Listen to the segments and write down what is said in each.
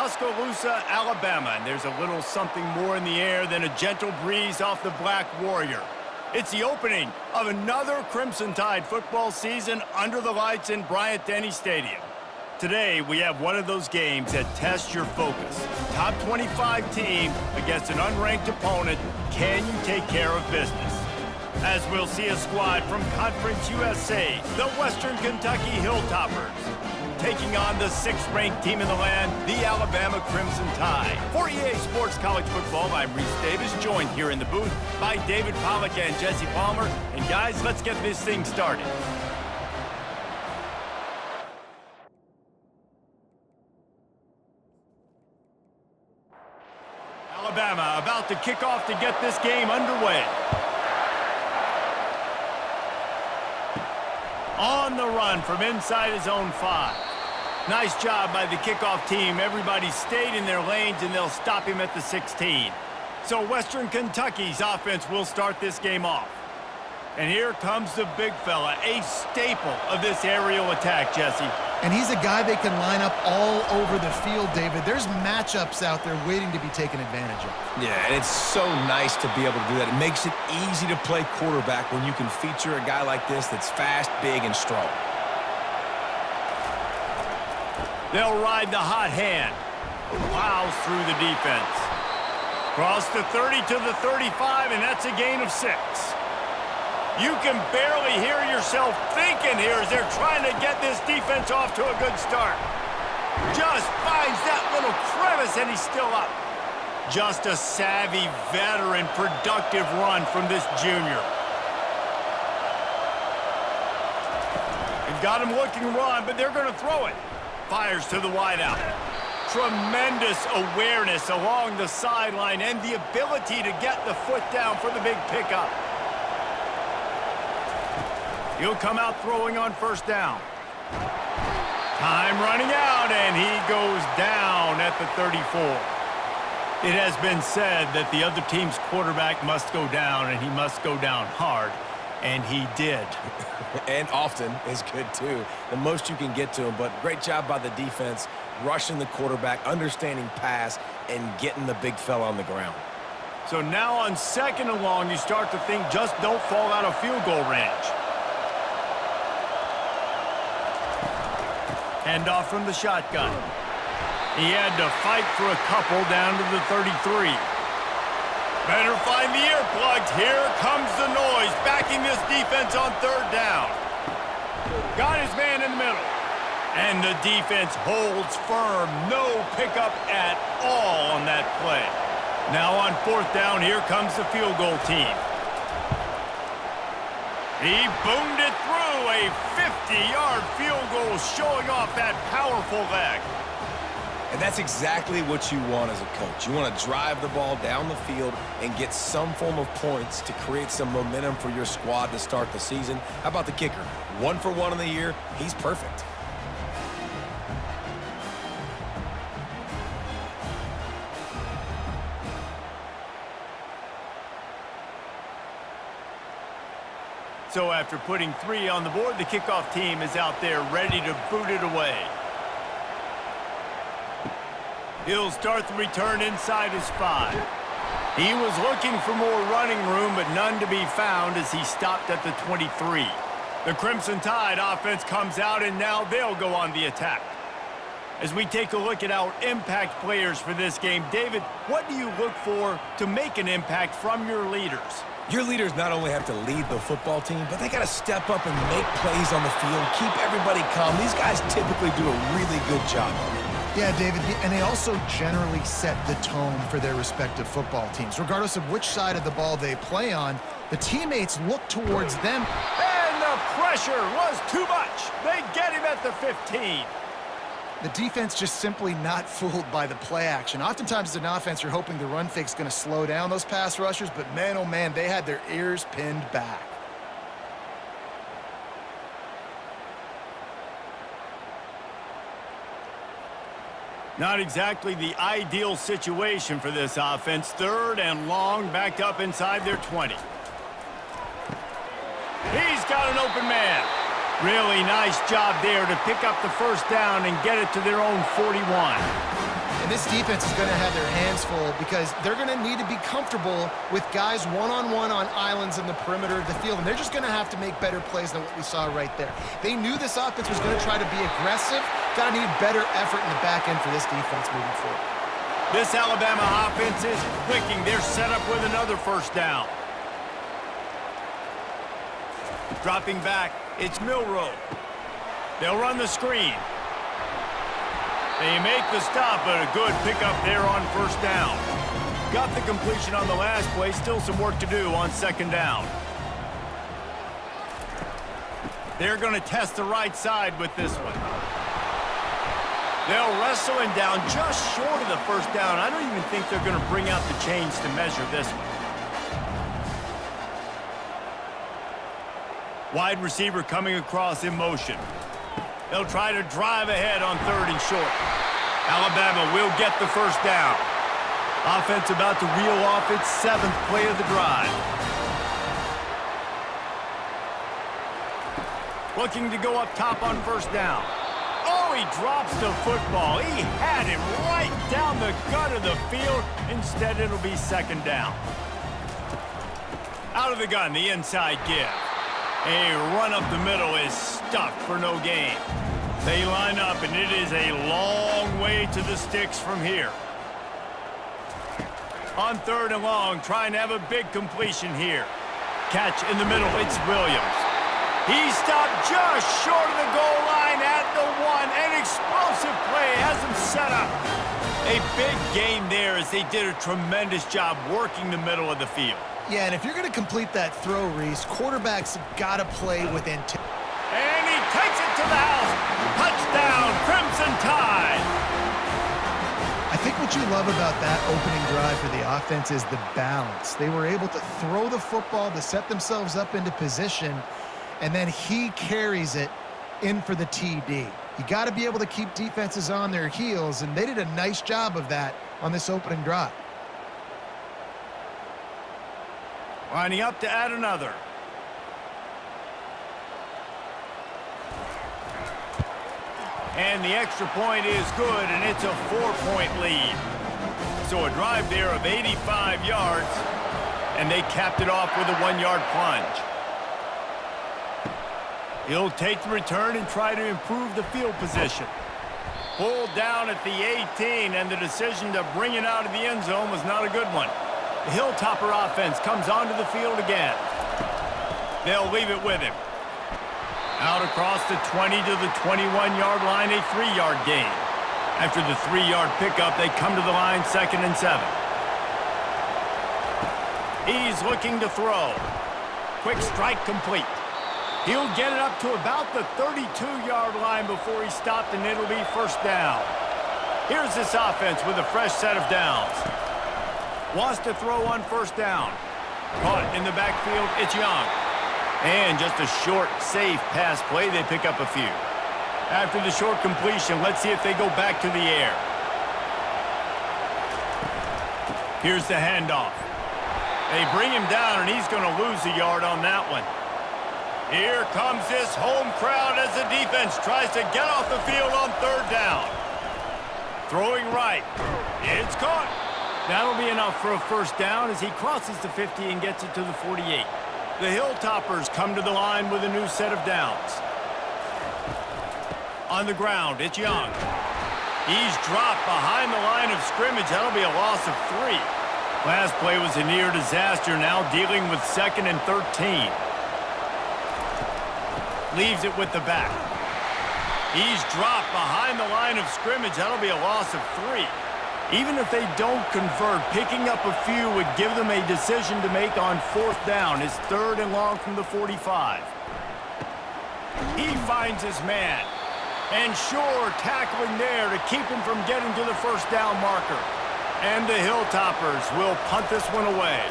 Tuscaloosa, Alabama, and there's a little something more in the air than a gentle breeze off the Black Warrior. It's the opening of another Crimson Tide football season under the lights in Bryant-Denny Stadium. Today, we have one of those games that tests your focus. Top 25 team against an unranked opponent. Can you take care of business? As we'll see a squad from Conference USA, the Western Kentucky Hilltoppers, taking on the 6th-ranked team in the land, the Alabama Crimson Tide. For EA Sports College Football, I'm Reese Davis, joined here in the booth by David Pollack and Jesse Palmer. And guys, let's get this thing started. Alabama about to kick off to get this game underway. On the run from inside his own 5. Nice job by the kickoff team. Everybody stayed in their lanes, and they'll stop him at the 16. So Western Kentucky's offense will start this game off. And here comes the big fella, a staple of this aerial attack, Jesse. And he's a guy they can line up all over the field, David. There's matchups out there waiting to be taken advantage of. Yeah, and it's so nice to be able to do that. It makes it easy to play quarterback when you can feature a guy like this that's fast, big, and strong. They'll ride the hot hand. Plows through the defense. Cross the 30 to the 35, and that's a gain of 6. You can barely hear yourself thinking here as they're trying to get this defense off to a good start. Just finds that little crevice, and he's still up. Just a savvy, veteran, productive run from this junior. They've got him looking run, but they're going to throw it. Fires to the wideout. Tremendous awareness along the sideline and the ability to get the foot down for the big pickup. He'll come out throwing on first down. Time running out, and he goes down at the 34. It has been said that the other team's quarterback must go down, and he must go down hard, and he did. And often is good, too. The most you can get to him, but great job by the defense, rushing the quarterback, understanding pass, and getting the big fella on the ground. So now on 2nd and long, you start to think just don't fall out of field goal range. Handoff from the shotgun. He had to fight for a couple down to the 33. Better find the earplugs. Here comes the noise, backing this defense on 3rd down. Got his man in the middle. And the defense holds firm. No pickup at all on that play. Now on 4th down, here comes the field goal team. He boomed it through, a 50-yard field goal showing off that powerful leg. And that's exactly what you want as a coach. You want to drive the ball down the field and get some form of points to create some momentum for your squad to start the season. How about the kicker? 1 for 1 in the year. He's perfect. So after putting 3 on the board, the kickoff team is out there ready to boot it away. He'll start the return inside his 5. He was looking for more running room, but none to be found as he stopped at the 23. The Crimson Tide offense comes out, and now they'll go on the attack. As we take a look at our impact players for this game, David, what do you look for to make an impact from your leaders? Your leaders not only have to lead the football team, but they got to step up and make plays on the field, keep everybody calm. These guys typically do a really good job of it. Yeah, David, and they also generally set the tone for their respective football teams. Regardless of which side of the ball they play on, the teammates look towards them. And the pressure was too much. They get him at the 15. The defense just simply not fooled by the play action. Oftentimes as an offense, you're hoping the run fake's going to slow down those pass rushers, but man, oh man, they had their ears pinned back. Not exactly the ideal situation for this offense. 3rd and long, backed up inside their 20. He's got an open man. Really nice job there to pick up the first down and get it to their own 41. And And this defense is going to have their hands full because they're going to need to be comfortable with guys one-on-one on islands in the perimeter of the field, and they're just going to have to make better plays than what we saw right there. They knew this offense was going to try to be aggressive. Got to need better effort in the back end for this defense moving forward. This Alabama offense is clicking. They're set up with another first down. Dropping back, it's Milroe. They'll run the screen. They make the stop, but a good pickup there on first down. Got the completion on the last play. Still some work to do on second down. They're going to test the right side with this one. They'll wrestle him down just short of the first down. I don't even think they're going to bring out the chains to measure this one. Wide receiver coming across in motion. They'll try to drive ahead on 3rd and short. Alabama will get the first down. Offense about to reel off its 7th play of the drive. Looking to go up top on first down. Oh, he drops the football. He had him right down the gut of the field. Instead, it'll be second down. Out of the gun, the inside give. A run up the middle is stuffed for no gain. They line up, and it is a long way to the sticks from here. On 3rd and long, trying to have a big completion here. Catch in the middle, it's Williams. He stopped just short of the goal line at the 1. An explosive play has him set up. A big gain there as they did a tremendous job working the middle of the field. Yeah, and if you're going to complete that throw, Reese, quarterbacks have got to play with intent. And he takes it to the house. Touchdown, Crimson Tide. I think what you love about that opening drive for the offense is the balance. They were able to throw the football to set themselves up into position, and then he carries it in for the TD. You got to be able to keep defenses on their heels, and they did a nice job of that on this opening drive. Lining up to add another. And the extra point is good, and it's a 4-point lead. So a drive there of 85 yards, and they capped it off with a 1-yard plunge. He'll take the return and try to improve the field position. Pulled down at the 18, and the decision to bring it out of the end zone was not a good one. The Hilltopper offense comes onto the field again. They'll leave it with him. Out across the 20 to the 21-yard line, a 3-yard gain. After the 3-yard pickup, they come to the line 2nd and 7. He's looking to throw. Quick strike complete. He'll get it up to about the 32-yard line before he stopped, and it'll be first down. Here's this offense with a fresh set of downs. Wants to throw on first down. Caught in the backfield, it's Young. And just a short, safe pass play, they pick up a few. After the short completion, let's see if they go back to the air. Here's the handoff. They bring him down, and he's going to lose a yard on that one. Here comes this home crowd as the defense tries to get off the field on 3rd down. Throwing right. It's caught. That'll be enough for a first down as he crosses the 50 and gets it to the 48. The Hilltoppers come to the line with a new set of downs. On the ground, it's Young. He's dropped behind the line of scrimmage. That'll be a loss of 3. Last play was a near disaster, now dealing with 2nd and 13. Leaves it with the back. He's dropped behind the line of scrimmage. That'll be a loss of 3. Even if they don't convert, picking up a few would give them a decision to make on 4th down. It's 3rd and long from the 45. He finds his man. And sure, tackling there to keep him from getting to the first down marker. And the Hilltoppers will punt this one away.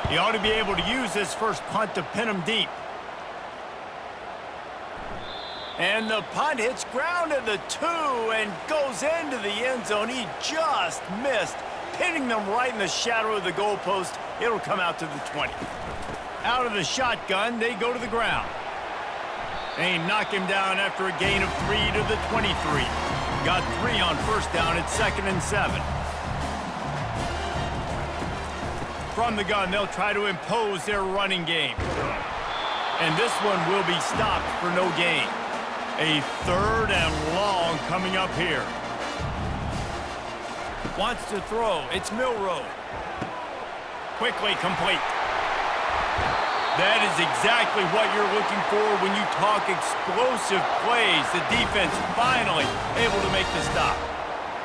He ought to be able to use this first punt to pin him deep. And the punt hits ground at the 2 and goes into the end zone. He just missed, pinning them right in the shadow of the goalpost. It'll come out to the 20. Out of the shotgun, they go to the ground. They knock him down after a gain of 3 to the 23. Got 3 on first down. It's 2nd and 7. From the gun, they'll try to impose their running game. And this one will be stopped for no gain. A 3rd and long coming up here. Wants to throw. It's Milroe. Quickly complete. That is exactly what you're looking for when you talk explosive plays. The defense finally able to make the stop.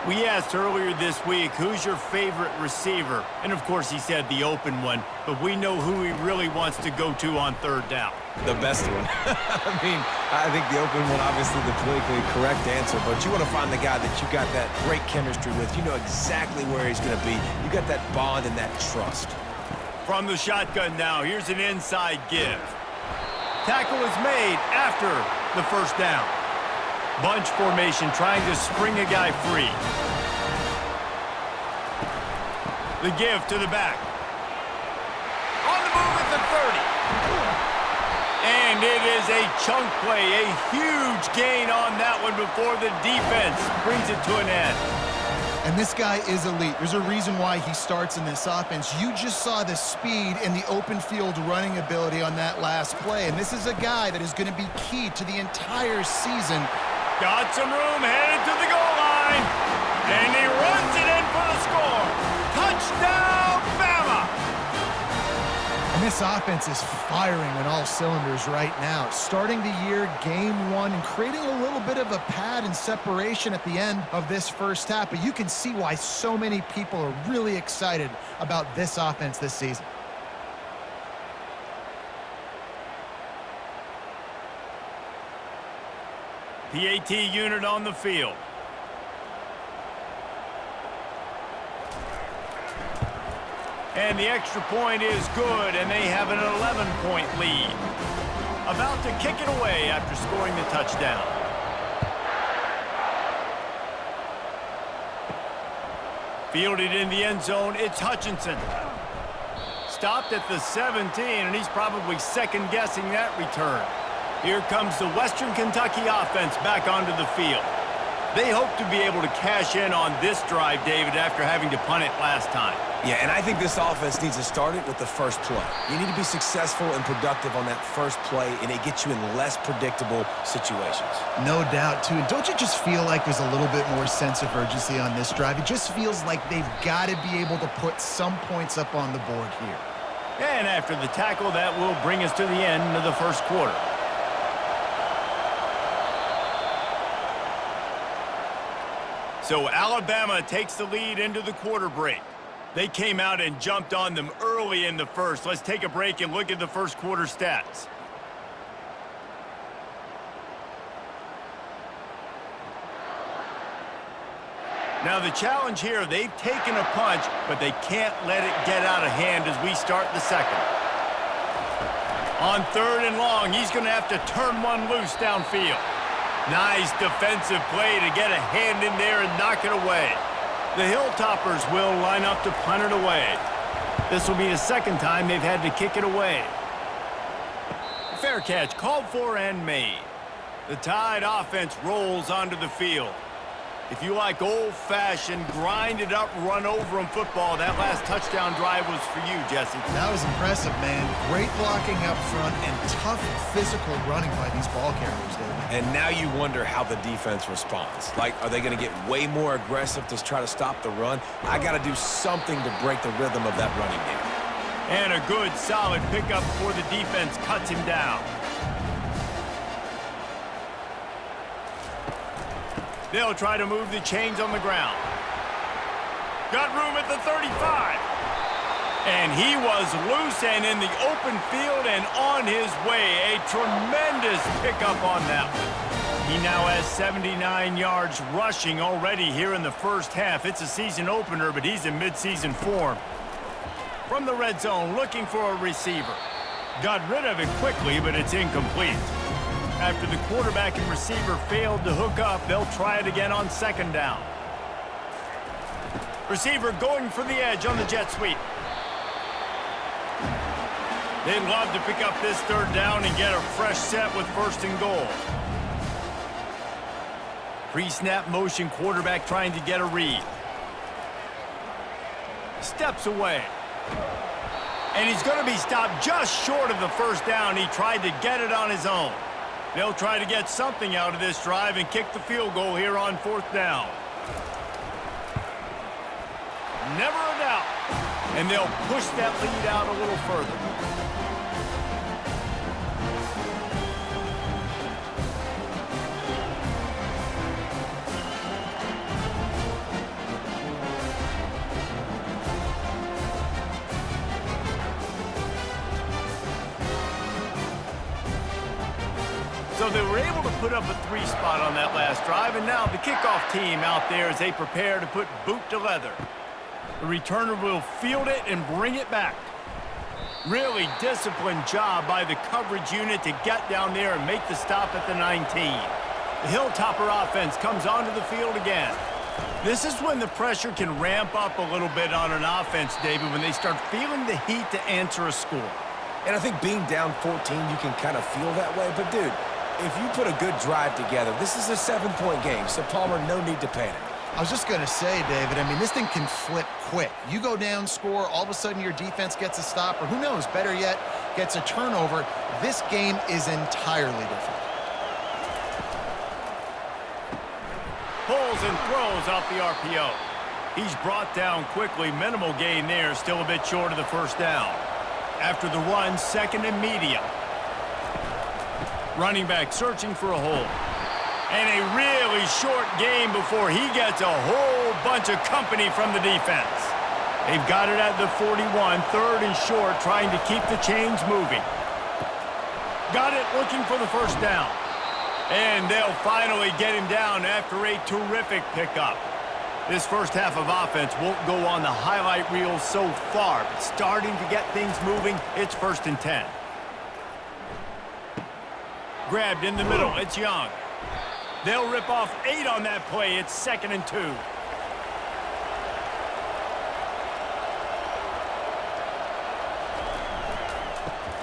We asked earlier this week, who's your favorite receiver? And of course he said the open one, but we know who he really wants to go to on 3rd down. The best one. I think the open one, obviously the politically correct answer, but you want to find the guy that you got that great chemistry with. You know exactly where he's going to be. You got that bond and that trust. From the shotgun now, here's an inside give. Tackle is made after the 1st down. Bunch formation trying to spring a guy free. The give to the back. On the move at the 30. And it is a chunk play, a huge gain on that one before the defense brings it to an end. And this guy is elite. There's a reason why he starts in this offense. You just saw the speed and the open field running ability on that last play. And this is a guy that is going to be key to the entire season. Got some room, headed to the goal line. And he runs it in for the score. Touchdown, Bama! And this offense is firing on all cylinders right now. Starting the year, game 1, and creating a little bit of a pad and separation at the end of this first half. But you can see why so many people are really excited about this offense this season. PAT unit on the field. And the extra point is good, and they have an 11-point lead. About to kick it away after scoring the touchdown. Fielded in the end zone, it's Hutchinson. Stopped at the 17, and he's probably second-guessing that return. Here comes the Western Kentucky offense back onto the field. They hope to be able to cash in on this drive, David, after having to punt it last time. Yeah, and I think this offense needs to start it with the first play. You need to be successful and productive on that first play, and it gets you in less predictable situations. No doubt, too. And don't you just feel like there's a little bit more sense of urgency on this drive? It just feels like they've got to be able to put some points up on the board here. And after the tackle, that will bring us to the end of the first quarter. So Alabama takes the lead into the quarter break. They came out and jumped on them early in the first. Let's take a break and look at the first quarter stats. Now the challenge here, they've taken a punch, but they can't let it get out of hand as we start the second. On 3rd and long, he's going to have to turn one loose downfield. Nice defensive play to get a hand in there and knock it away. The Hilltoppers will line up to punt it away. This will be the 2nd time they've had to kick it away. Fair catch called for and made. The Tide offense rolls onto the field. If you like old-fashioned, grind-it-up, run-over-'em football, that last touchdown drive was for you, Jesse. That was impressive, man. Great blocking up front and tough physical running by these ball carriers, David. And now you wonder how the defense responds. Like, are they going to get way more aggressive to try to stop the run? I got to do something to break the rhythm of that running game. And a good, solid pickup before the defense cuts him down. They'll try to move the chains on the ground. Got room at the 35. And he was loose and in the open field and on his way. A tremendous pickup on that one. He now has 79 yards rushing already here in the first half. It's a season opener, but he's in midseason form. From the red zone, looking for a receiver. Got rid of it quickly, but it's incomplete. After the quarterback and receiver failed to hook up, they'll try it again on 2nd down. Receiver going for the edge on the jet sweep. They'd love to pick up this 3rd down and get a fresh set with 1st and goal. Pre-snap motion, quarterback trying to get a read. Steps away. And he's going to be stopped just short of the first down. He tried to get it on his own. They'll try to get something out of this drive and kick the field goal here on 4th down. Never a doubt. And they'll push that lead out a little further. So they were able to put up a 3 spot on that last drive, and now the kickoff team out there as they prepare to put boot to leather. The returner will field it and bring it back. Really disciplined job by the coverage unit to get down there and make the stop at the 19. The Hilltopper offense comes onto the field again. This is when the pressure can ramp up a little bit on an offense, David, when they start feeling the heat to answer a score. And I think being down 14, you can kind of feel that way. But, dude, if you put a good drive together, this is a 7-point game, so Palmer, no need to panic. I was just going to say, David, I mean, this thing can flip quick. You go down, score, all of a sudden your defense gets a stop, or who knows, better yet, gets a turnover. This game is entirely different. Pulls and throws off the RPO. He's brought down quickly. Minimal gain there, still a bit short of the first down. After the run, 2nd and medium. Running back searching for a hole. And a really short game before he gets a whole bunch of company from the defense. They've got it at the 41, 3rd and short, trying to keep the chains moving. Got it, looking for the first down. And they'll finally get him down after a terrific pickup. This first half of offense won't go on the highlight reel so far, but starting to get things moving, it's 1st and 10. Grabbed in the middle, it's Young. They'll rip off 8 on that play. It's 2nd and 2.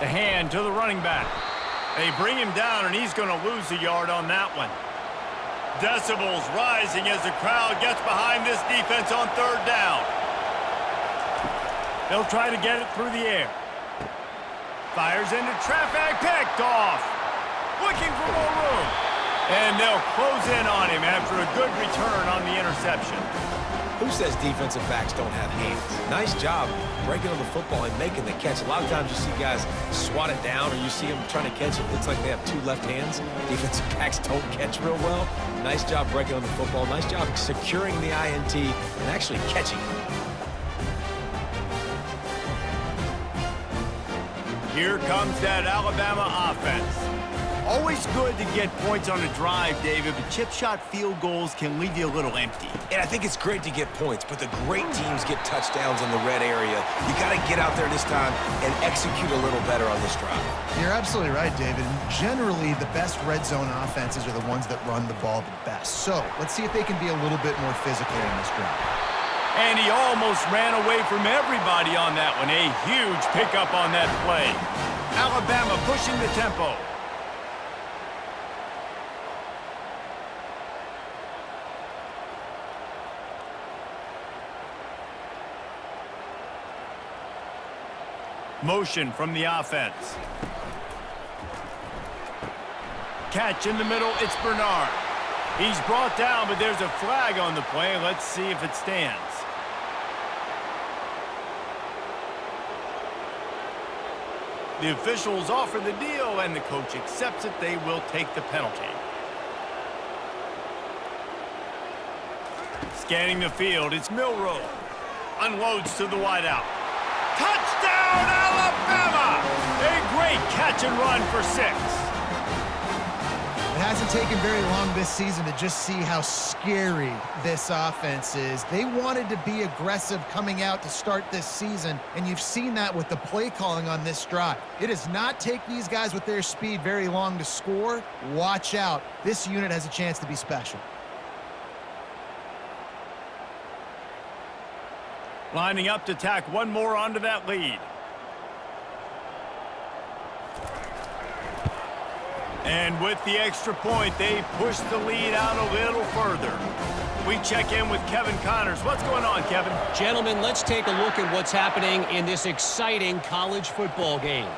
The hand to the running back. They bring him down, and he's going to lose a yard on that one. Decibels rising as the crowd gets behind this defense on 3rd down. They'll try to get it through the air. Fires into traffic, picked off. Looking for more room. And they'll close in on him after a good return on the interception. Who says defensive backs don't have hands? Nice job breaking on the football and making the catch. A lot of times you see guys swat it down or you see them trying to catch it. It looks like they have 2 left hands. Defensive backs don't catch real well. Nice job breaking on the football. Nice job securing the INT and actually catching it. Here comes that Alabama offense. Always good to get points on a drive, David, but chip shot field goals can leave you a little empty. And I think it's great to get points, but the great teams get touchdowns in the red area. You got to get out there this time and execute a little better on this drive. You're absolutely right, David. Generally, the best red zone offenses are the ones that run the ball the best. So let's see if they can be a little bit more physical in this drive. And he almost ran away from everybody on that one. A huge pickup on that play. Alabama pushing the tempo. Motion from the offense. Catch in the middle, it's Bernard. He's brought down, but there's a flag on the play. Let's see if it stands. The officials offer the deal, and the coach accepts it. They will take the penalty. Scanning the field, it's Milroe. Unloads to the wideout. Touchdown, Alabama! A great catch and run for 6. It hasn't taken very long this season to just see how scary this offense is. They wanted to be aggressive coming out to start this season, and you've seen that with the play calling on this drive. It does not take these guys with their speed very long to score. Watch out. This unit has a chance to be special. Lining up to tack one more onto that lead. And with the extra point, they push the lead out a little further. We check in with Kevin Connors. What's going on, Kevin? Gentlemen, let's take a look at what's happening in this exciting college football game.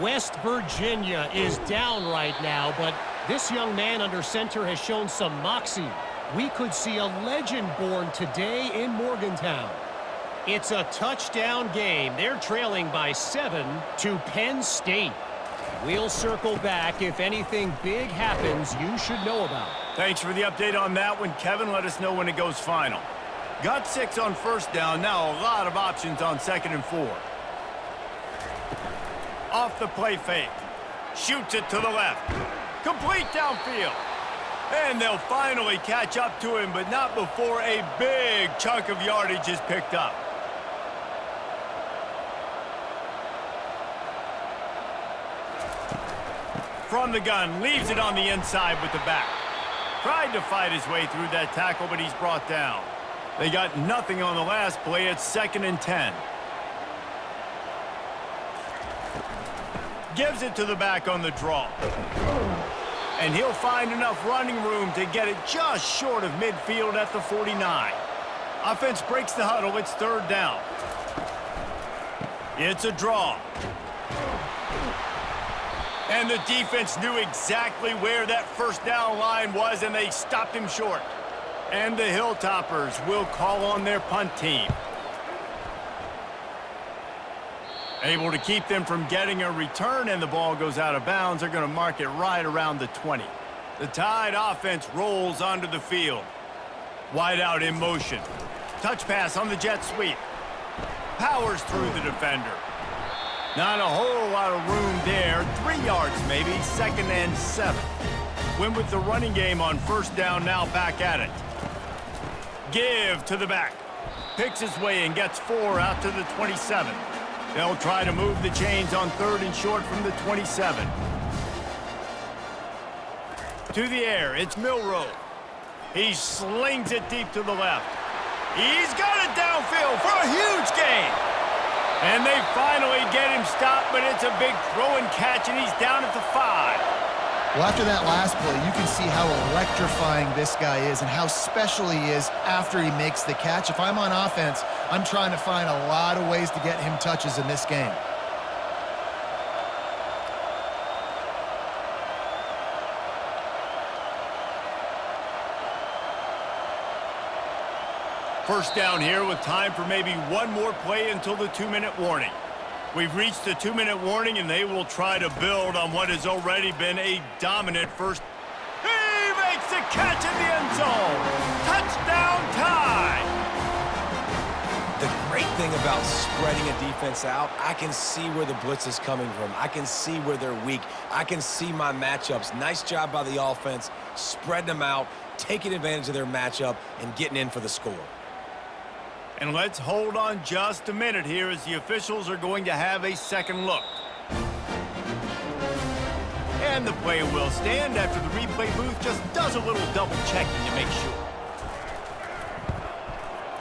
West Virginia is down right now, but this young man under center has shown some moxie. We could see a legend born today in Morgantown. It's a touchdown game. They're trailing by 7 to Penn State. We'll circle back if anything big happens you should know about. Thanks for the update on that one, Kevin. Let us know when it goes final. Got 6 on first down. Now a lot of options on 2nd and 4. Off the play fake. Shoots it to the left. Complete downfield. And they'll finally catch up to him, but not before a big chunk of yardage is picked up. From the gun, leaves it on the inside with the back. Tried to fight his way through that tackle, but he's brought down. They got nothing on the last play. It's 2nd and 10. Gives it to the back on the draw. And he'll find enough running room to get it just short of midfield at the 49. Offense breaks the huddle. It's 3rd down. It's a draw. And the defense knew exactly where that first down line was, and they stopped him short. And the Hilltoppers will call on their punt team. Able to keep them from getting a return, and the ball goes out of bounds. They're going to mark it right around the 20. The Tide offense rolls onto the field. Wide out in motion. Touch pass on the jet sweep. Powers through the defender. Not a whole lot of room there. 3 yards maybe. 2nd and 7. Win with the running game on first down, now back at it. Give to the back. Picks his way and gets 4 out to the 27. They'll try to move the chains on 3rd and short from the 27. To the air, it's Milroe. He slings it deep to the left. He's got it downfield for a huge gain. And they finally get him stopped, but it's a big throw and catch, and he's down at the 5. Well, after that last play, you can see how electrifying this guy is and how special he is after he makes the catch. If I'm on offense, I'm trying to find a lot of ways to get him touches in this game. First down here with time for maybe one more play until the 2-minute warning. We've reached the 2-minute warning, and they will try to build on what has already been a dominant first. He makes the catch in the end zone. Touchdown Tide. The great thing about spreading a defense out, I can see where the blitz is coming from. I can see where they're weak. I can see my matchups. Nice job by the offense, spreading them out, taking advantage of their matchup, and getting in for the score. And let's hold on just a minute here as the officials are going to have a second look. And the play will stand after the replay booth just does a little double checking to make sure.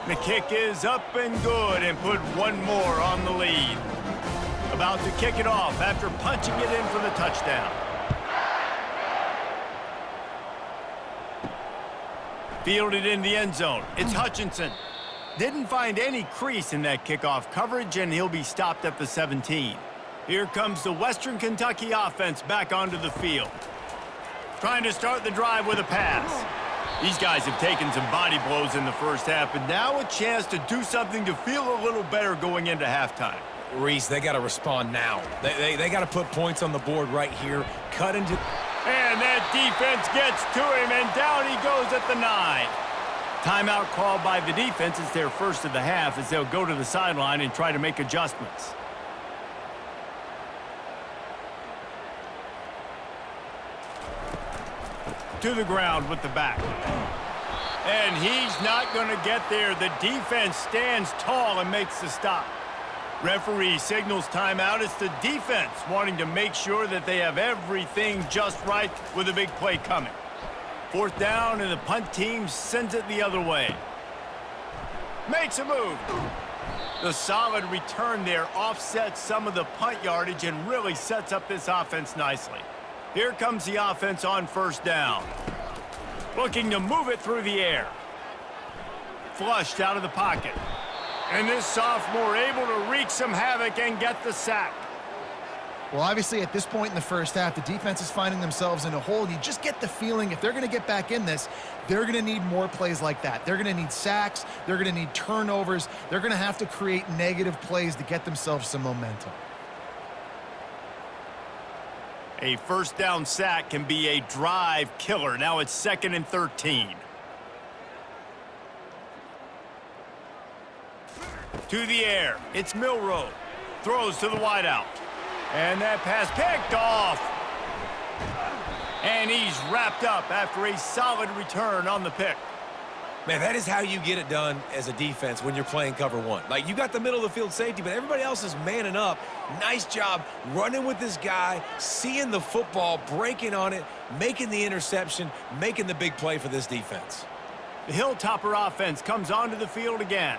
The kick is up and good and put one more on the lead. About to kick it off after punching it in for the touchdown. Fielded in the end zone. It's Hutchinson. Didn't find any crease in that kickoff coverage, and he'll be stopped at the 17. Here comes the Western Kentucky offense back onto the field. Trying to start the drive with a pass. These guys have taken some body blows in the first half, but now a chance to do something to feel a little better going into halftime. Reese, they got to respond now. They got to put points on the board right here. Cut into... And that defense gets to him, and down he goes at the 9. Timeout called by the defense. It's their first of the half as they'll go to the sideline and try to make adjustments. To the ground with the back. And he's not going to get there. The defense stands tall and makes the stop. Referee signals timeout. It's the defense wanting to make sure that they have everything just right with a big play coming. 4th down, and the punt team sends it the other way. Makes a move. The solid return there offsets some of the punt yardage and really sets up this offense nicely. Here comes the offense on first down. Looking to move it through the air. Flushed out of the pocket. And this sophomore able to wreak some havoc and get the sack. Well, obviously, at this point in the first half, the defense is finding themselves in a hole. You just get the feeling if they're going to get back in this, they're going to need more plays like that. They're going to need sacks. They're going to need turnovers. They're going to have to create negative plays to get themselves some momentum. A first down sack can be a drive killer. Now it's 2nd and 13. To the air. It's Milroe. Throws to the wideout. And that pass picked off. And he's wrapped up after a solid return on the pick. Man, that is how you get it done as a defense when you're playing cover one. Like, you got the middle of the field safety, but everybody else is manning up. Nice job running with this guy, seeing the football, breaking on it, making the interception, making the big play for this defense. The Hilltopper offense comes onto the field again.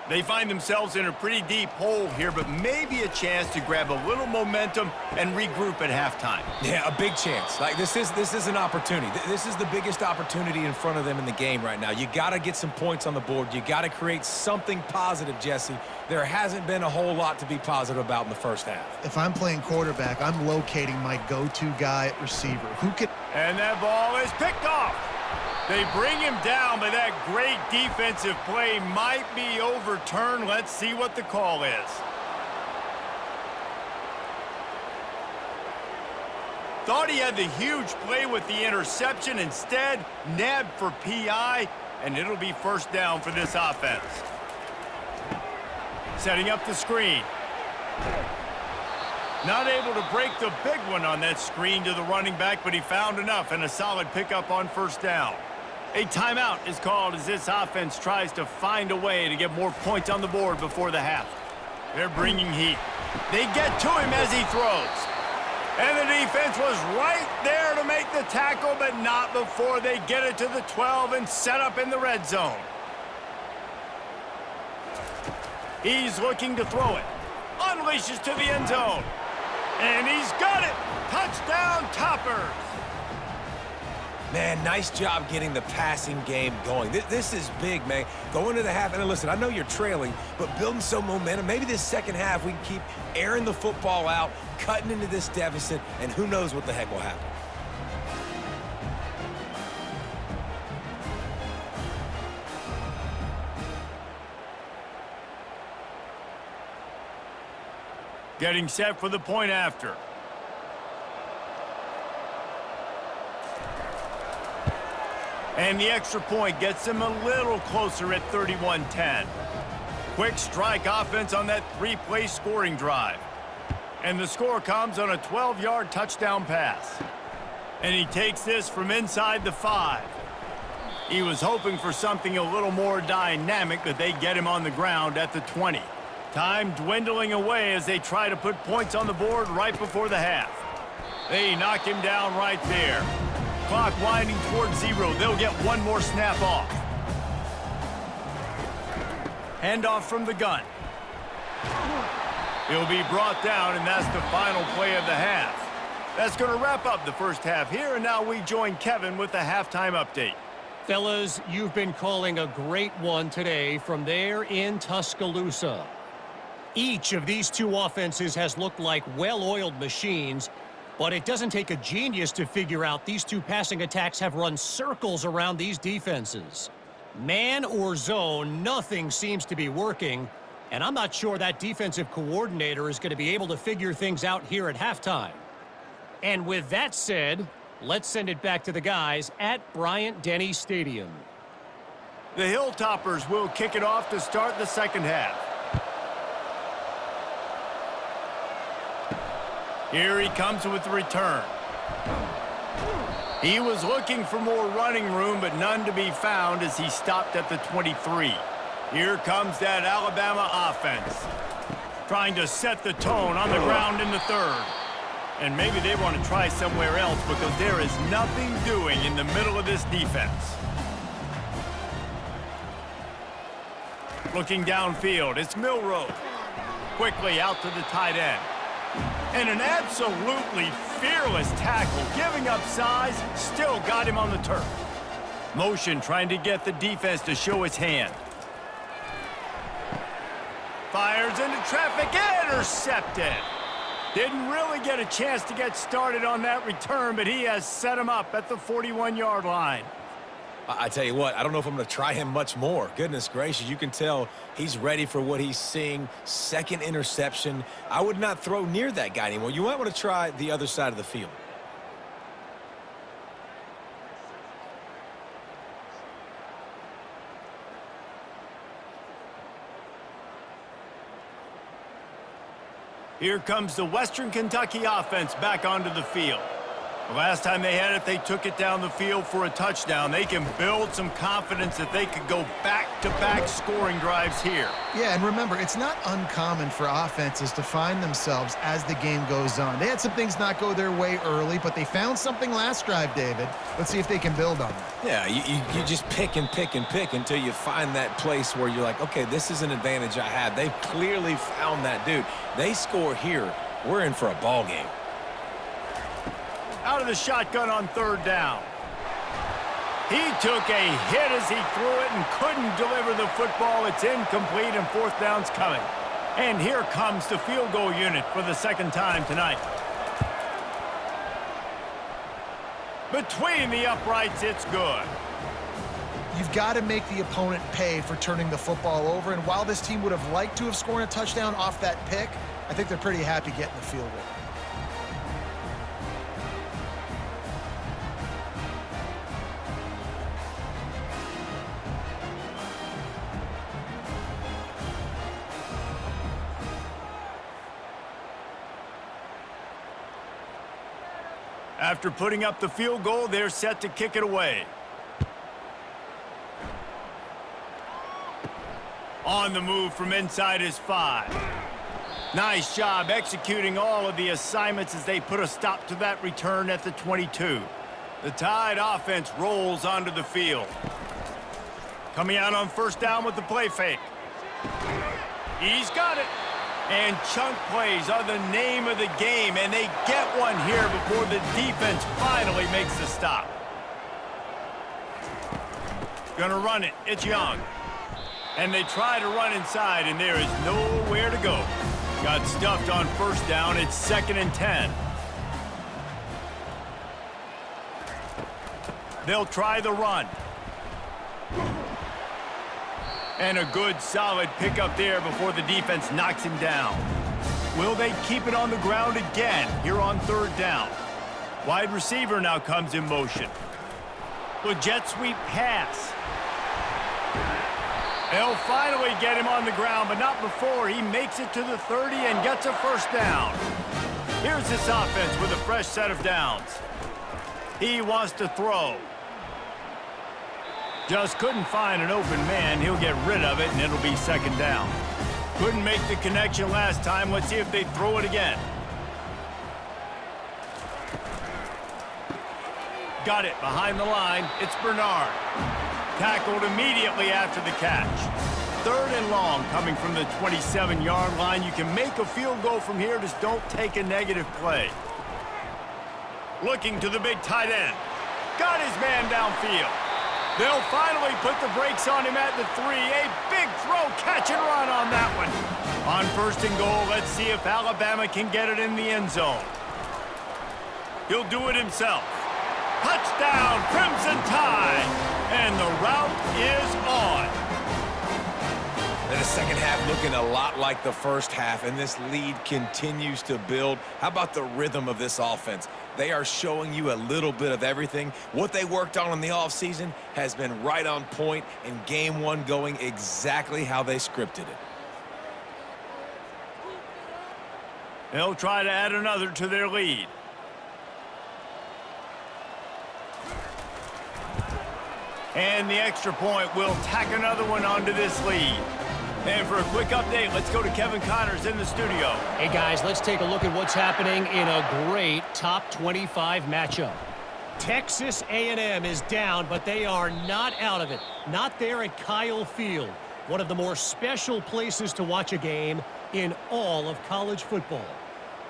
They find themselves in a pretty deep hole here, but maybe a chance to grab a little momentum and regroup at halftime. Yeah, a big chance. Like, this is an opportunity. This is the biggest opportunity in front of them in the game right now. You got to get some points on the board. You got to create something positive, Jesse. There hasn't been a whole lot to be positive about in the first half. If I'm playing quarterback, I'm locating my go-to guy at receiver. Who can... And that ball is picked off. They bring him down, but that great defensive play might be overturned. Let's see what the call is. Thought he had the huge play with the interception. Instead, nabbed for PI, and it'll be first down for this offense. Setting up the screen. Not able to break the big one on that screen to the running back, but he found enough and a solid pickup on first down. A timeout is called as this offense tries to find a way to get more points on the board before the half. They're bringing heat. They get to him as he throws. And the defense was right there to make the tackle, but not before they get it to the 12 and set up in the red zone. He's looking to throw it. Unleashes to the end zone. And he's got it. Touchdown, Toppers. Man, nice job getting the passing game going. This is big, man. Going to the half, and listen, I know you're trailing, but building some momentum. Maybe this second half we can keep airing the football out, cutting into this deficit, and who knows what the heck will happen. Getting set for the point after. And the extra point gets him a little closer at 31-10. Quick strike offense on that three-play scoring drive. And the score comes on a 12-yard touchdown pass. And he takes this from inside the 5. He was hoping for something a little more dynamic, but they get him on the ground at the 20. Time dwindling away as they try to put points on the board right before the half. They knock him down right there. Clock winding towards 0. They'll get one more snap off. Handoff from the gun. He'll be brought down, and that's the final play of the half. That's going to wrap up the first half here, and now we join Kevin with the halftime update. Fellas, you've been calling a great one today from there in Tuscaloosa. Each of these two offenses has looked like well-oiled machines, but it doesn't take a genius to figure out these two passing attacks have run circles around these defenses. Man or zone, nothing seems to be working, and I'm not sure that defensive coordinator is going to be able to figure things out here at halftime. And with that said, let's send it back to the guys at Bryant-Denny Stadium. The Hilltoppers will kick it off to start the second half. Here he comes with the return. He was looking for more running room, but none to be found as he stopped at the 23. Here comes that Alabama offense, trying to set the tone on the ground in the third. And maybe they want to try somewhere else because there is nothing doing in the middle of this defense. Looking downfield, it's Milroe. Quickly out to the tight end. And an absolutely fearless tackle, giving up size, still got him on the turf. Motion trying to get the defense to show its hand. Fires into traffic, intercepted. Didn't really get a chance to get started on that return, but he has set him up at the 41-yard line. I tell you what, I don't know if I'm going to try him much more. Goodness gracious, you can tell he's ready for what he's seeing. Second interception. I would not throw near that guy anymore. You might want to try the other side of the field. Here comes the Western Kentucky offense back onto the field. The last time they had it, they took it down the field for a touchdown. They can build some confidence that they could go back-to-back scoring drives here. Yeah, and remember, it's not uncommon for offenses to find themselves as the game goes on. They had some things not go their way early, but they found something last drive, David. Let's see if they can build on it. Yeah, you just pick and pick and pick until you find that place where you're like, okay, this is an advantage I have. They've clearly found that dude. They score here, we're in for a ball game. Out of the shotgun on third down. He took a hit as he threw it and couldn't deliver the football. It's incomplete and fourth down's coming. And here comes the field goal unit for the second time tonight. Between the uprights, it's good. You've got to make the opponent pay for turning the football over, and while this team would have liked to have scored a touchdown off that pick, I think they're pretty happy getting the field goal. After putting up the field goal, they're set to kick it away. On the move from inside his 5. Nice job executing all of the assignments as they put a stop to that return at the 22. The Tide offense rolls onto the field. Coming out on first down with the play fake. He's got it. And chunk plays are the name of the game, and they get one here before the defense finally makes the stop. Gonna run it. It's Young. And they try to run inside, and there is nowhere to go. Got stuffed on first down. It's 2nd and 10. They'll try the run. And a good, solid pickup there before the defense knocks him down. Will they keep it on the ground again here on third down? Wide receiver now comes in motion. The jet sweep pass. They'll finally get him on the ground, but not before he makes it to the 30 and gets a first down. Here's this offense with a fresh set of downs. He wants to throw. Just couldn't find an open man. He'll get rid of it, and it'll be 2nd down. Couldn't make the connection last time. Let's see if they throw it again. Got it behind the line. It's Bernard. Tackled immediately after the catch. 3rd and long coming from the 27-yard line. You can make a field goal from here. Just don't take a negative play. Looking to the big tight end. Got his man downfield. They'll finally put the brakes on him at the 3. A big throw, catch and run on that one. On 1st and goal, let's see if Alabama can get it in the end zone. He'll do it himself. Touchdown, Crimson Tide. And the route is on. And the second half looking a lot like the first half, and this lead continues to build. How about the rhythm of this offense? They are showing you a little bit of everything. What they worked on in the offseason has been right on point, and game one going exactly how they scripted it. They'll try to add another to their lead. And the extra point will tack another one onto this lead. And for a quick update, let's go to Kevin Connors in the studio. Hey, guys, let's take a look at what's happening in a great top 25 matchup. Texas A&M is down, but they are not out of it. Not there at Kyle Field, one of the more special places to watch a game in all of college football.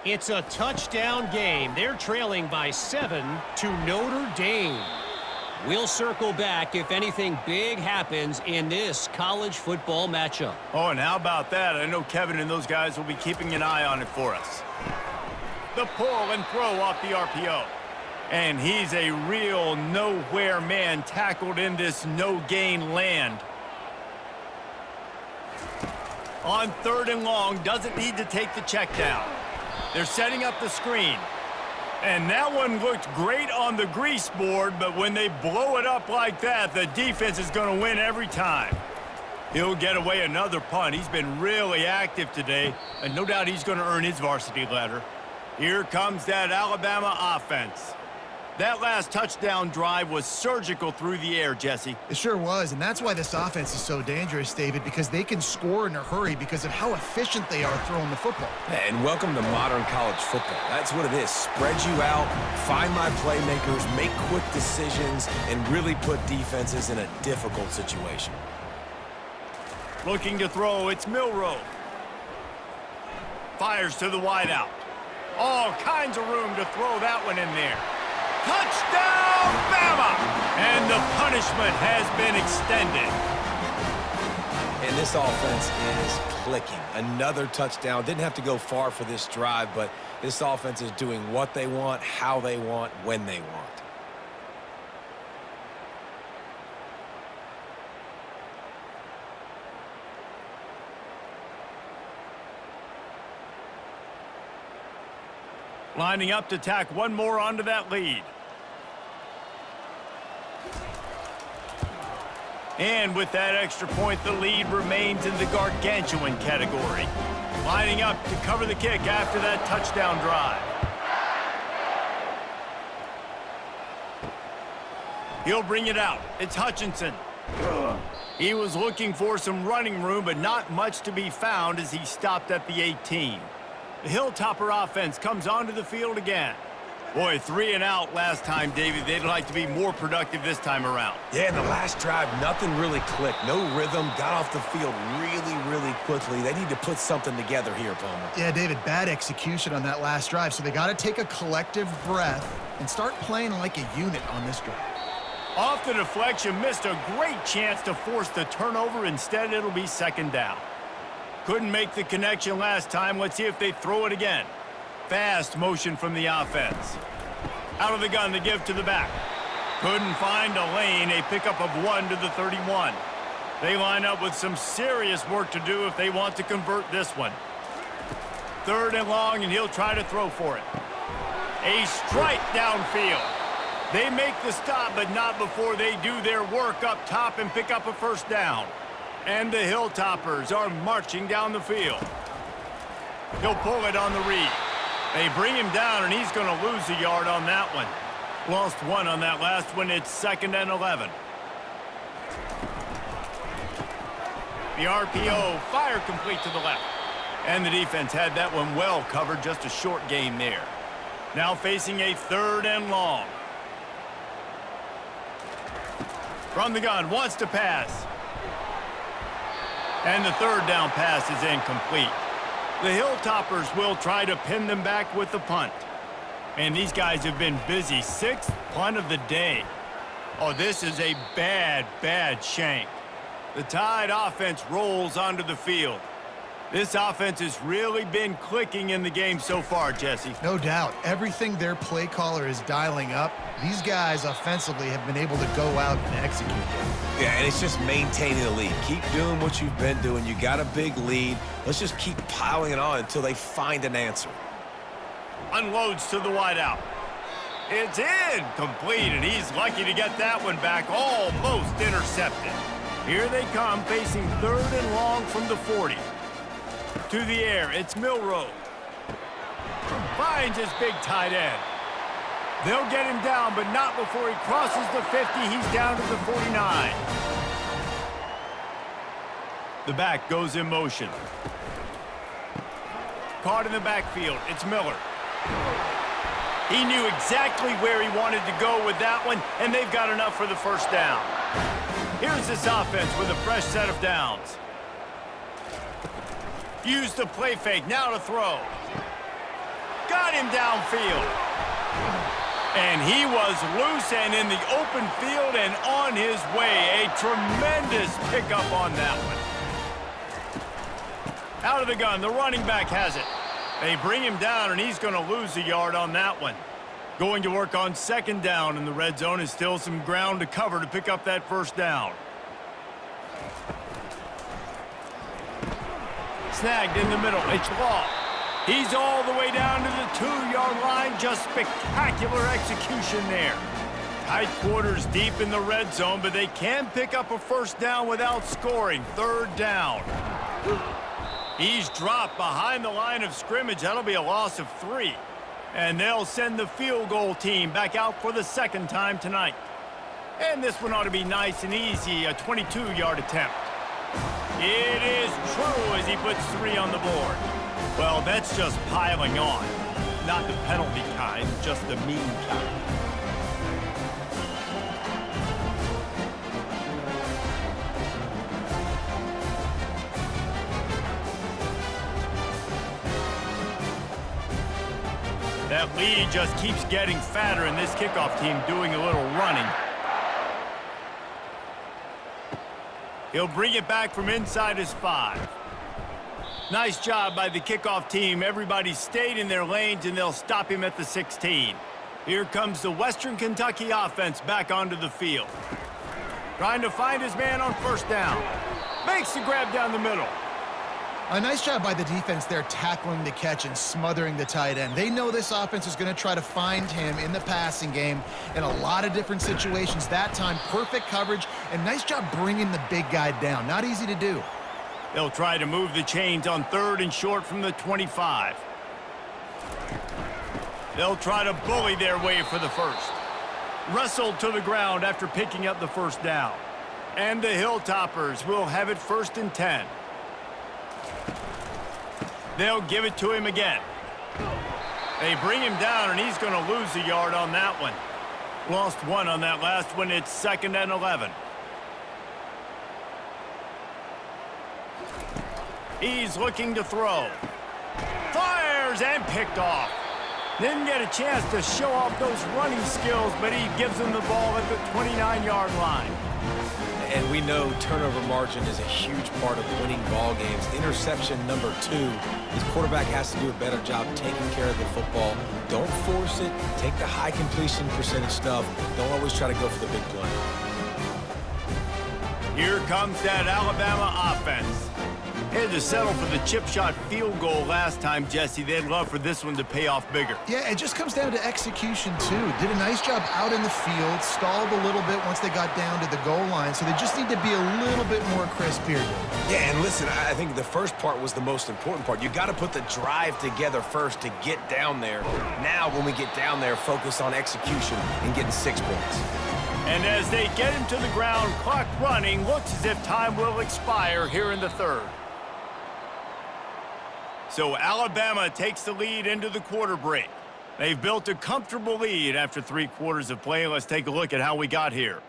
It's a touchdown game. They're trailing by 7 to Notre Dame. We'll circle back if anything big happens in this college football matchup. Oh, and how about that? I know Kevin and those guys will be keeping an eye on it for us. The pull and throw off the RPO. And he's a real nowhere man tackled in this no-gain land. On 3rd and long, doesn't need to take the check down. They're setting up the screen. And that one looked great on the grease board, but when they blow it up like that, the defense is going to win every time. He'll get away another punt. He's been really active today, and no doubt he's going to earn his varsity letter. Here comes that Alabama offense. That last touchdown drive was surgical through the air, Jesse. It sure was, and that's why this offense is so dangerous, David, because they can score in a hurry because of how efficient they are throwing the football. And welcome to modern college football. That's what it is. Spread you out, find my playmakers, make quick decisions, and really put defenses in a difficult situation. Looking to throw, it's Milroe. Fires to the wideout. All kinds of room to throw that one in there. Touchdown, Bama! And the punishment has been extended. And this offense is clicking. Another touchdown. Didn't have to go far for this drive, but this offense is doing what they want, how they want, when they want. Lining up to tack one more onto that lead. And with that extra point, the lead remains in the gargantuan category. Lining up to cover the kick after that touchdown drive. He'll bring it out. It's Hutchinson. He was looking for some running room, but not much to be found as he stopped at the 18. The Hilltopper offense comes onto the field again. Boy, 3 and out last time, David. They'd like to be more productive this time around. Yeah, in the last drive, nothing really clicked. No rhythm, got off the field really quickly. They need to put something together here, Palmer. Yeah, David, bad execution on that last drive, so they got to take a collective breath and start playing like a unit on this drive. Off the deflection, missed a great chance to force the turnover. Instead, it'll be 2nd down. Couldn't make the connection last time. Let's see if they throw it again. Fast motion from the offense. Out of the gun, the give to the back. Couldn't find a lane. A pickup of 1 to the 31. They line up with some serious work to do if they want to convert this one. 3rd and long, and he'll try to throw for it. A strike downfield. They make the stop, but not before they do their work up top and pick up a 1st down. And the Hilltoppers are marching down the field. He'll pull it on the read. They bring him down, and he's going to lose a yard on that one. Lost 1 on that last one. It's 2nd and 11. The RPO, fire complete to the left. And the defense had that one well covered. Just a short gain there. Now facing a 3rd and long. From the gun, wants to pass. And the 3rd down pass is incomplete. The Hilltoppers will try to pin them back with the punt. And these guys have been busy. 6th punt of the day. Oh, this is a bad shank. The Tide offense rolls onto the field. This offense has really been clicking in the game so far, Jesse. No doubt. Everything their play caller is dialing up, these guys offensively have been able to go out and execute it. Yeah, and it's just maintaining the lead. Keep doing what you've been doing. You got a big lead. Let's just keep piling it on until they find an answer. Unloads to the wideout. It's incomplete, and he's lucky to get that one back. Almost intercepted. Here they come, facing 3rd and long from the 40. To the air, it's Milroe. Finds his big tight end. They'll get him down, but not before he crosses the 50. He's down to the 49. The back goes in motion. Caught in the backfield, it's Miller. He knew exactly where he wanted to go with that one, and they've got enough for the 1st down. Here's this offense with a fresh set of downs. Use the play fake, now to throw. got him downfield. And he was loose and in the open field and on his way. A tremendous pickup on that one. Out of the gun, the running back has it. They bring him down, and he's going to lose a yard on that one. Going to work on second down in the red zone is still some ground to cover to pick up that first down. Snagged in the middle. It's Law. He's all the way down to the 2-yard line. Just spectacular execution there. Tight quarters deep in the red zone, but they can pick up a first down without scoring. Third down. He's dropped behind the line of scrimmage. That'll be a loss of 3. And they'll send the field goal team back out for the second time tonight. And this one ought to be nice and easy, a 22-yard attempt. It is true as he puts 3 on the board. Well, that's just piling on. Not the penalty kind, just the mean kind. That lead just keeps getting fatter, and this kickoff team doing a little running. He'll bring it back from inside his 5. Nice job by the kickoff team. Everybody stayed in their lanes, and they'll stop him at the 16. Here comes the Western Kentucky offense back onto the field. Trying to find his man on first down. Makes the grab down the middle. A nice job by the defense there tackling the catch and smothering the tight end. They know this offense is going to try to find him in the passing game in a lot of different situations. That time, perfect coverage, and nice job bringing the big guy down. Not easy to do. They'll try to move the chains on 3rd and short from the 25. They'll try to bully their way for the first. Wrestled to the ground after picking up the first down. And the Hilltoppers will have it 1st and 10. They'll give it to him again. They bring him down, and he's going to lose a yard on that one. Lost 1 on that last one. It's 2nd and 11. He's looking to throw. Fires and picked off. Didn't get a chance to show off those running skills, but he gives them the ball at the 29-yard line. And we know turnover margin is a huge part of winning ball games. Interception number 2. His quarterback has to do a better job taking care of the football. Don't force it. Take the high completion percentage stuff. Don't always try to go for the big play. Here comes that Alabama offense. Had to settle for the chip shot field goal last time, Jesse. They'd love for this one to pay off bigger. Yeah, it just comes down to execution, too. Did a nice job out in the field, stalled a little bit once they got down to the goal line, so they just need to be a little bit more crisp here. Yeah, and listen, I think the first part was the most important part. You got to put the drive together first to get down there. Now, when we get down there, focus on execution and getting 6 points. And as they get him to the ground, clock running, looks as if time will expire here in the 3rd. So Alabama takes the lead into the quarter break. They've built a comfortable lead after 3 quarters of play. Let's take a look at how we got here.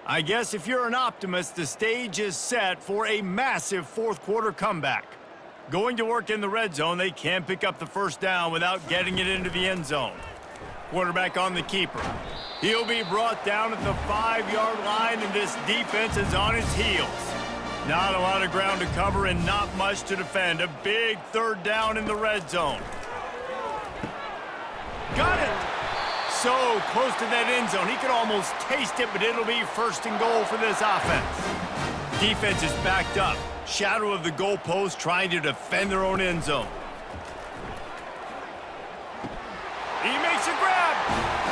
I guess if you're an optimist, the stage is set for a massive 4th quarter comeback. Going to work in the red zone, they can't pick up the first down without getting it into the end zone. Quarterback on the keeper. He'll be brought down at the 5-yard line, and this defense is on its heels. Not a lot of ground to cover and not much to defend. A big 3rd down in the red zone. Got it! So close to that end zone. He could almost taste it, but it'll be 1st and goal for this offense. Defense is backed up. Shadow of the goalpost trying to defend their own end zone. He makes a grab.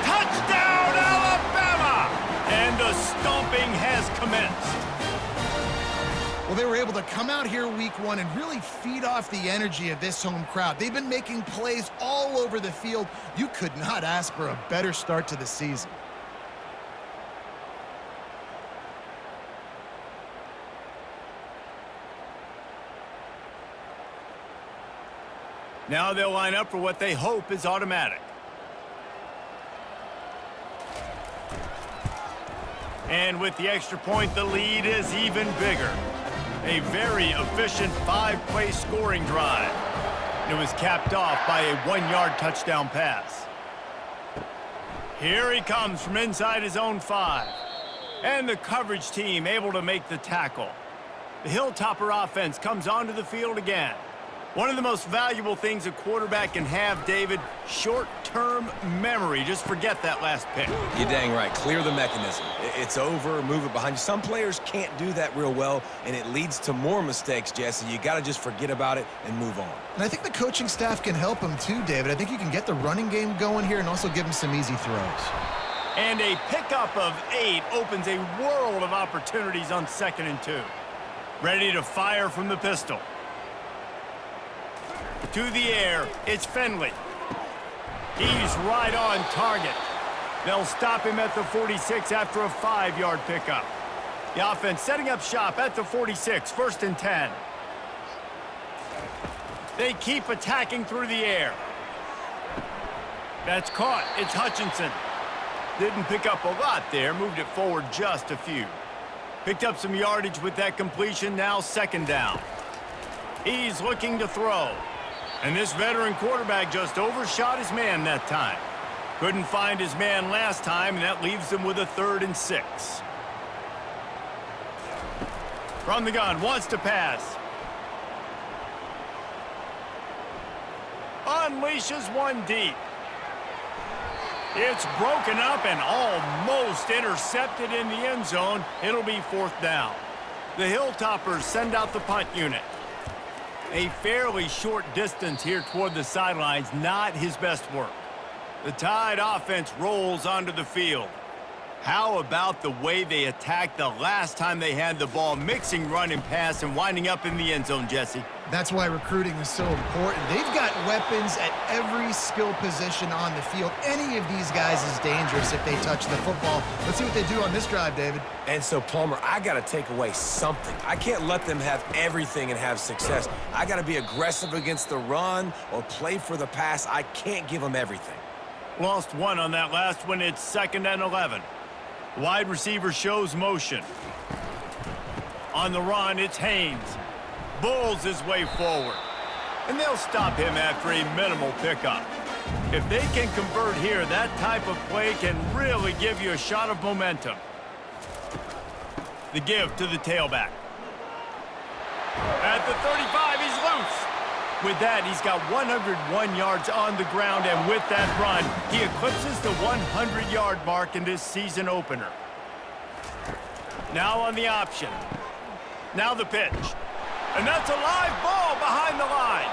Touchdown, Alabama! And the stomping has commenced. Well, they were able to come out here week 1 and really feed off the energy of this home crowd. They've been making plays all over the field. You could not ask for a better start to the season. Now they'll line up for what they hope is automatic. And with the extra point, the lead is even bigger. A very efficient 5-play scoring drive. It was capped off by a 1-yard touchdown pass. Here he comes from inside his own 5. And the coverage team able to make the tackle. The Hilltopper offense comes onto the field again. One of the most valuable things a quarterback can have, David, short-term memory. Just forget that last pick. You're dang right. Clear the mechanism. It's over, move it behind you. Some players can't do that real well, and it leads to more mistakes, Jesse. You got to just forget about it and move on. And I think the coaching staff can help him too, David. I think you can get the running game going here and also give him some easy throws. And a pickup of 8 opens a world of opportunities on 2nd and 2. Ready to fire from the pistol. To the air, it's Finley. He's right on target. They'll stop him at the 46 after a 5-yard pickup. The offense setting up shop at the 46, 1st and 10. They keep attacking through the air. That's caught. It's Hutchinson. Didn't pick up a lot there, moved it forward just a few. Picked up some yardage with that completion, now 2nd down. He's looking to throw. And this veteran quarterback just overshot his man that time. Couldn't find his man last time, and that leaves him with a 3rd and 6. From the gun, wants to pass. Unleashes one deep. It's broken up and almost intercepted in the end zone. It'll be 4th down. The Hilltoppers send out the punt unit. A fairly short distance here toward the sidelines, not his best work. The Tide offense rolls onto the field. How about the way they attacked the last time they had the ball, mixing run and pass and winding up in the end zone, Jesse? That's why recruiting is so important. They've got weapons at every skill position on the field. Any of these guys is dangerous if they touch the football. Let's see what they do on this drive, David. And so, Palmer, I got to take away something. I can't let them have everything and have success. I got to be aggressive against the run or play for the pass. I can't give them everything. Lost one on that last one. It's 2nd and 11. Wide receiver shows motion. On the run, it's Haynes. Bulls his way forward. And they'll stop him after a minimal pickup. If they can convert here, that type of play can really give you a shot of momentum. The give to the tailback. At the 35, he's loose. With that, he's got 101 yards on the ground, and with that run, he eclipses the 100-yard mark in this season opener. Now on the option. Now the pitch. And that's a live ball behind the line.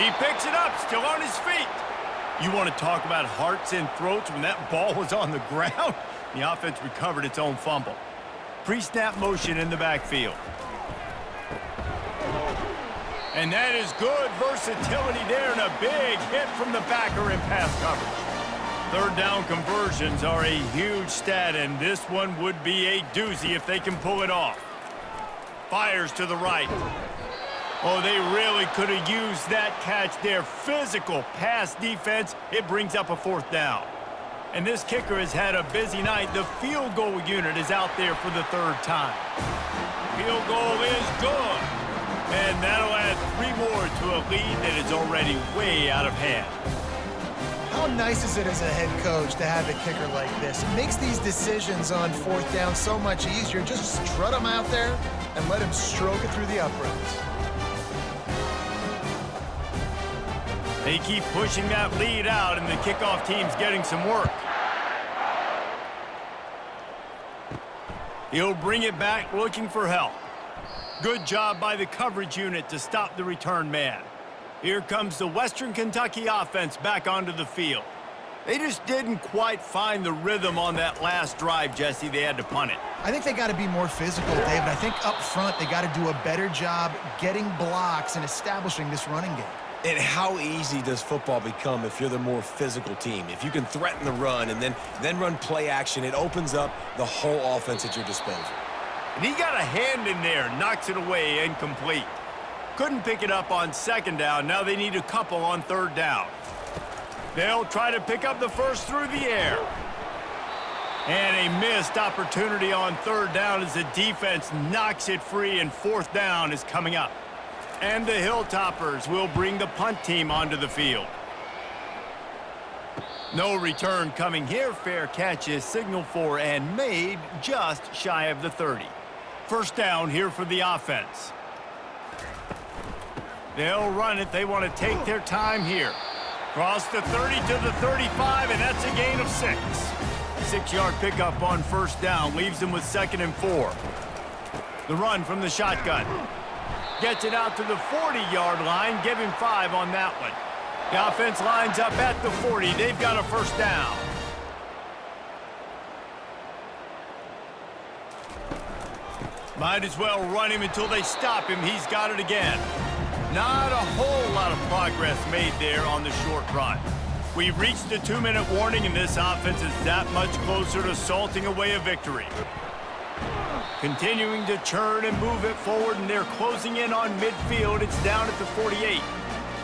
He picks it up, still on his feet. You want to talk about hearts and throats when that ball was on the ground? The offense recovered its own fumble. Pre-snap motion in the backfield. And that is good versatility there, and a big hit from the backer in pass coverage. 3rd down conversions are a huge stat, and this one would be a doozy if they can pull it off. Fires to the right. Oh, they really could have used that catch there. Physical pass defense. It brings up a 4th down. And this kicker has had a busy night. The field goal unit is out there for the 3rd time. Field goal is good. And that'll add 3 more to a lead that is already way out of hand. How nice is it as a head coach to have a kicker like this? It makes these decisions on 4th down so much easier. Just strut him out there and let him stroke it through the uprights. They keep pushing that lead out, and the kickoff team's getting some work. He'll bring it back looking for help. Good job by the coverage unit to stop the return man. Here comes the Western Kentucky offense back onto the field. They just didn't quite find the rhythm on that last drive, Jesse. They had to punt it. I think they got to be more physical, David. I think up front they got to do a better job getting blocks and establishing this running game. And how easy does football become if you're the more physical team? If you can threaten the run and then run play action, it opens up the whole offense at your disposal. And he got a hand in there, knocks it away, incomplete. Couldn't pick it up on 2nd down. Now they need a couple on 3rd down. They'll try to pick up the first through the air. And a missed opportunity on third down as the defense knocks it free, and fourth down is coming up. And the Hilltoppers will bring the punt team onto the field. No return coming here. Fair catch is signaled for and made just shy of the 30. First down here for the offense. They'll run it. They want to take their time here. Cross the 30 to the 35, and that's a gain of 6. 6-yard pickup on first down leaves them with 2nd and 4. The run from the shotgun. Gets it out to the 40-yard line. Give him 5 on that one. The offense lines up at the 40. They've got a first down. Might as well run him until they stop him. He's got it again. Not a whole lot of progress made there on the short run. We've reached the 2-minute warning, and this offense is that much closer to salting away a victory. Continuing to churn and move it forward, and they're closing in on midfield. It's down at the 48.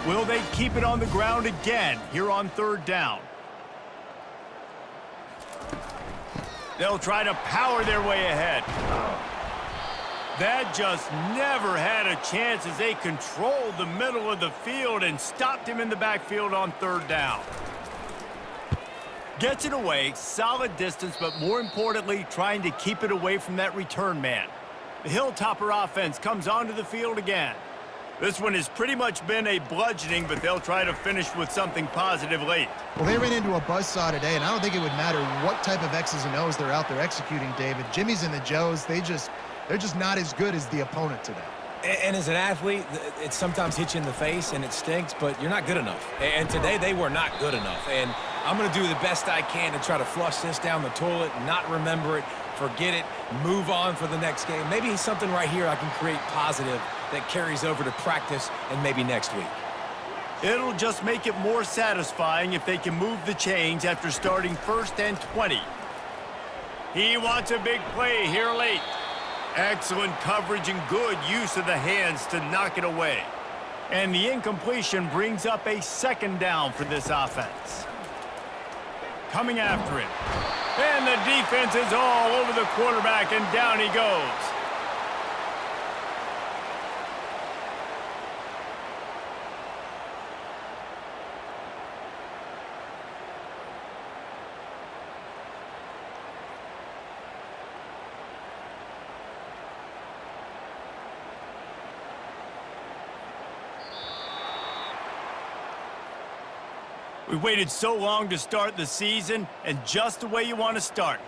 Will they keep it on the ground again here on third down? They'll try to power their way ahead. That just never had a chance as they controlled the middle of the field and stopped him in the backfield on third down. Gets it away, solid distance, but more importantly, trying to keep it away from that return man. The Hilltopper offense comes onto the field again. This one has pretty much been a bludgeoning, but they'll try to finish with something positive late. Well, they ran into a buzzsaw today, and I don't think it would matter what type of X's and O's they're out there executing, David. Jimmy's and the Joes, they're just not as good as the opponent today. And as an athlete, it sometimes hits you in the face and it stinks, but you're not good enough. And today they were not good enough. And I'm going to do the best I can to try to flush this down the toilet, not remember it, forget it, move on for the next game. Maybe something right here I can create positive that carries over to practice and maybe next week. It'll just make it more satisfying if they can move the chains after starting 1st and 20. He wants a big play here late. Excellent coverage and good use of the hands to knock it away. And the incompletion brings up a 2nd down for this offense. Coming after it. And the defense is all over the quarterback, and down he goes. We waited so long to start the season, and just the way you want to start.